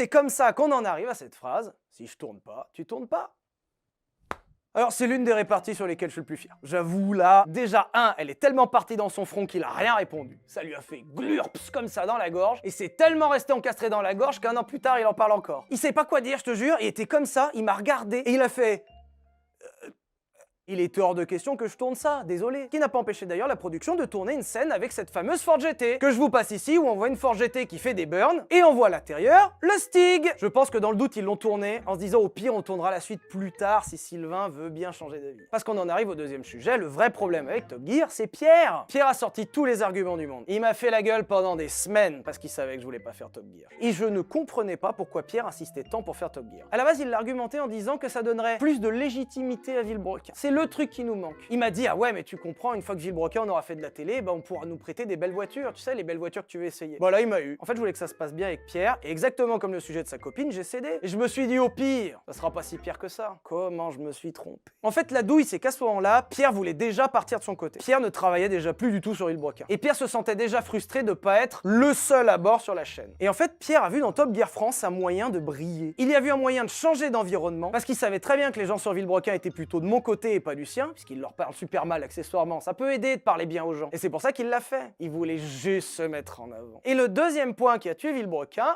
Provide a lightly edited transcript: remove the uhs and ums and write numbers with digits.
C'est comme ça qu'on en arrive à cette phrase, si je tourne pas, tu tournes pas. Alors c'est l'une des réparties sur lesquelles je suis le plus fier. J'avoue là, déjà elle est tellement partie dans son front qu'il a rien répondu. Ça lui a fait glurps comme ça dans la gorge, et c'est tellement resté encastré dans la gorge qu'un an plus tard il en parle encore. Il sait pas quoi dire, je te jure, il était comme ça, il m'a regardé et il a fait... Il était hors de question que je tourne ça, désolé. Qui n'a pas empêché d'ailleurs la production de tourner une scène avec cette fameuse Ford GT, que je vous passe ici, où on voit une Ford GT qui fait des burns, et on voit à l'intérieur le Stig. Je pense que dans le doute, ils l'ont tourné, en se disant au pire, on tournera la suite plus tard si Sylvain veut bien changer d'avis. Parce qu'on en arrive au deuxième sujet, le vrai problème avec Top Gear, c'est Pierre. Pierre a sorti tous les arguments du monde. Il m'a fait la gueule pendant des semaines, parce qu'il savait que je voulais pas faire Top Gear. Et je ne comprenais pas pourquoi Pierre insistait tant pour faire Top Gear. À la base, il l'argumentait en disant que ça donnerait plus de légitimité à Villebrequin. C'est le truc qui nous manque. Il m'a dit, ah ouais, mais tu comprends, une fois que Villebrequin on aura fait de la télé, bah on pourra nous prêter des belles voitures, tu sais, les belles voitures que tu veux essayer. Bah là, il m'a eu. En fait, je voulais que ça se passe bien avec Pierre, et exactement comme le sujet de sa copine, j'ai cédé. Et je me suis dit, au pire, ça sera pas si pire que ça. Comment je me suis trompé. En fait, la douille, c'est qu'à ce moment-là, Pierre voulait déjà partir de son côté. Pierre ne travaillait déjà plus du tout sur Villebrequin. Et Pierre se sentait déjà frustré de pas être le seul à bord sur la chaîne. Et en fait, Pierre a vu dans Top Gear France un moyen de briller. Il y a vu un moyen de changer d'environnement, parce qu'il savait très bien que les gens sur Villebrequin étaient plutôt de mon côté et pas du sien, puisqu'il leur parle super mal accessoirement, ça peut aider de parler bien aux gens. Et c'est pour ça qu'il l'a fait. Il voulait juste se mettre en avant. Et le deuxième point qui a tué Villebrequin,